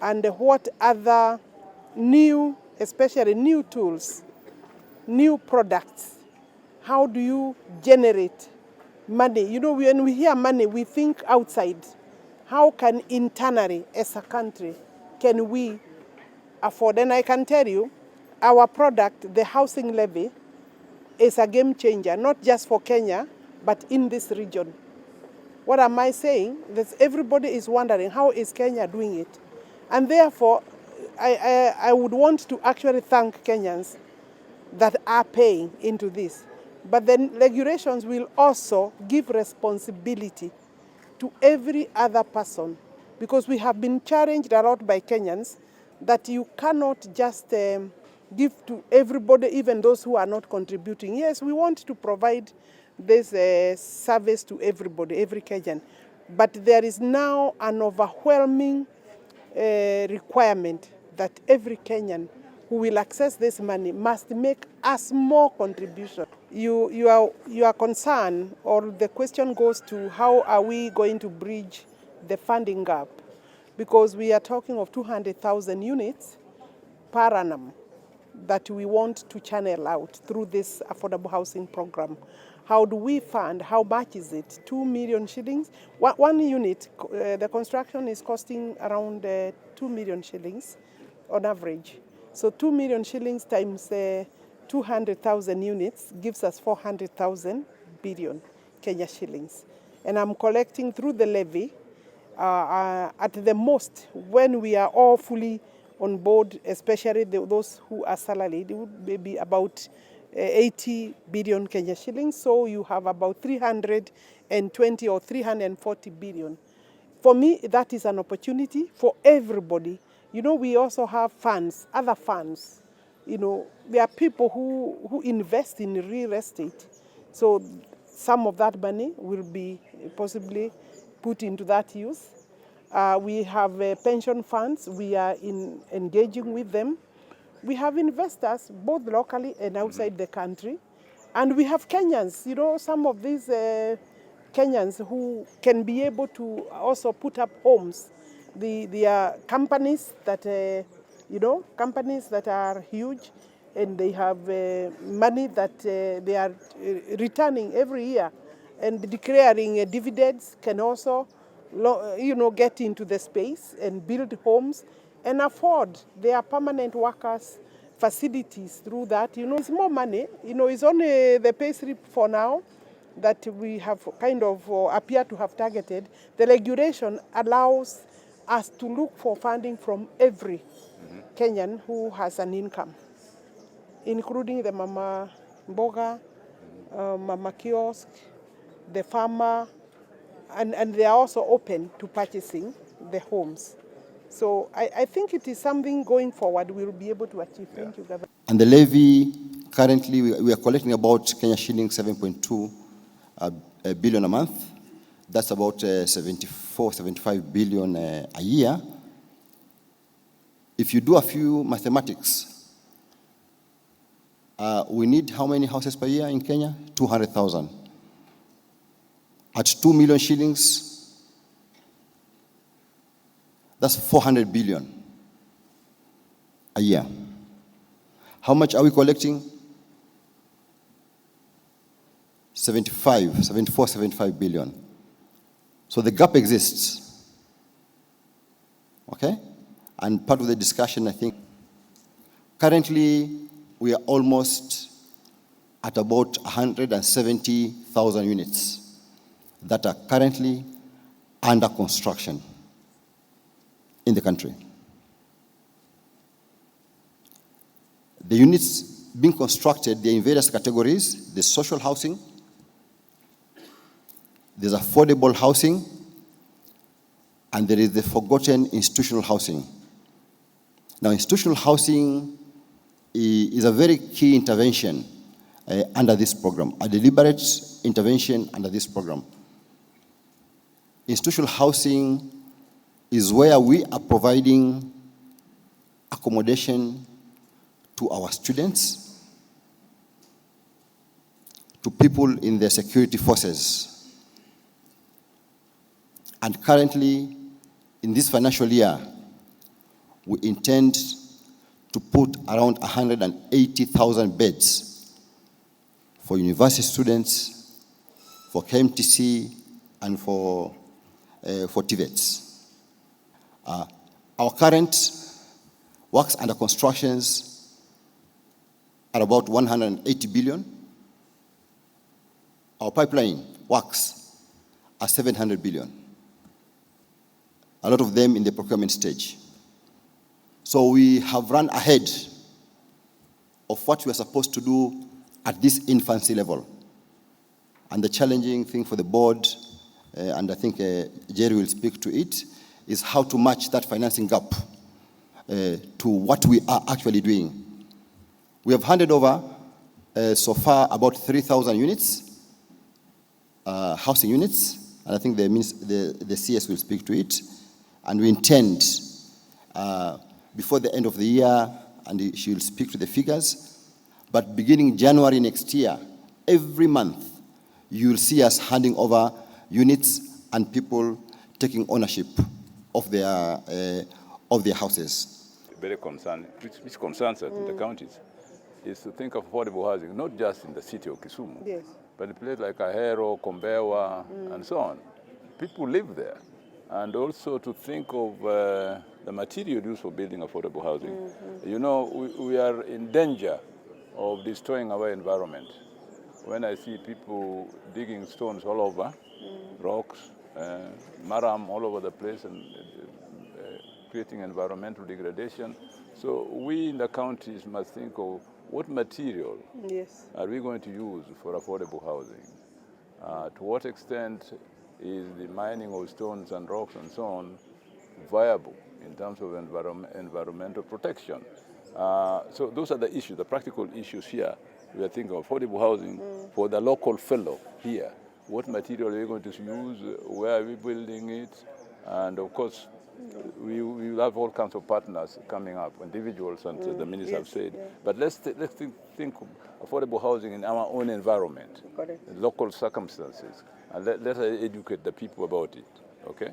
and what other new, especially new tools, new products, how do you generate money? You know, when we hear money, we think outside. How can internally, as a country, can we afford? And I can tell you, our product, the housing levy, is a game changer, not just for Kenya, but in this region. What am I saying? That everybody is wondering, how is Kenya doing it? And therefore, I would want to actually thank Kenyans that are paying into this. But then regulations will also give responsibility to every other person, because we have been challenged a lot by Kenyans that you cannot just give to everybody, even those who are not contributing. Yes, we want to provide this service to everybody, every Kenyan. But there is now an overwhelming requirement that every Kenyan who will access this money must make a small contribution. Your concern, or the question goes to, how are we going to bridge the funding gap? Because we are talking of 200,000 units per annum that we want to channel out through this affordable housing program. How do we fund? How much is it? 2 million shillings. One unit, the construction is costing around 2 million shillings on average. So 2 million shillings times 200,000 units gives us 400,000 billion Kenya shillings. And I'm collecting through the levy at the most, when we are all fully on board, especially those who are salaried, it would be about 80 billion Kenya shillings. So you have about 320 or 340 billion. For me, that is an opportunity for everybody. You know, we also have funds, other funds. You know, there are people who invest in real estate. So some of that money will be possibly put into that use. We have pension funds. We are engaging with them. We have investors, both locally and outside the country. And we have Kenyans, you know, some of these Kenyans who can be able to also put up homes. There are companies that, companies that are huge, and they have money that they are returning every year, and declaring dividends can also, get into the space and build homes and afford their permanent workers facilities through that. You know, it's more money. You know, it's only the pay slip for now that we have kind of appear to have targeted. The regulation allows us to look for funding from every Kenyan who has an income, including the mama mboga, mama kiosk, the farmer, and they are also open to purchasing the homes. So I think it is something going forward we'll be able to achieve. Thank you, Governor. And the levy, currently we are collecting about Kenya shillings 7.2 billion a month. That's about 75 billion a year. If you do a few mathematics, we need how many houses per year in Kenya? 200,000. At 2 million shillings, that's 400 billion a year. How much are we collecting? 75 billion. So the gap exists. Okay? And part of the discussion, I think, currently we are almost at about 170,000 units that are currently under construction in the country. The units being constructed, they're in various categories. There's social housing, there's affordable housing, and there is the forgotten institutional housing. Now, institutional housing is a very key intervention under this program, a deliberate intervention under this program. Institutional housing is where we are providing accommodation to our students, to people in the security forces. And currently, in this financial year, we intend to put around 180,000 beds for university students, for KMTC, and for TVETs. Our current works under constructions are about 180 billion. Our pipeline works are 700 billion. A lot of them in the procurement stage. So we have run ahead of what we are supposed to do at this infancy level. And the challenging thing for the board, and I think Jerry will speak to it, is how to match that financing gap to what we are actually doing. We have handed over so far about 3,000 units, housing units, and I think the CS will speak to it. And we intend, before the end of the year, and she will speak to the figures, but beginning January next year, every month, you'll see us handing over units and people taking ownership of their houses. Very concerned, which concerns us in the counties, is to think of affordable housing, not just in the city of Kisumu, Yes. but in places like Ahero, Kombewa, and so on. People live there. And also to think of the material used for building affordable housing. You know, we are in danger of destroying our environment. When I see people digging stones all over, rocks, maram all over the place, and creating environmental degradation. So we in the counties must think of what material are we going to use for affordable housing? To what extent is the mining of stones and rocks and so on viable in terms of environmental protection? So those are the issues, the practical issues here. We are thinking of affordable housing for the local fellow here. What material are we going to use? Where are we building it? And of course, we will have all kinds of partners coming up, individuals, and the ministers have said. But let's think of affordable housing in our own environment, local circumstances, and let us educate the people about it, okay?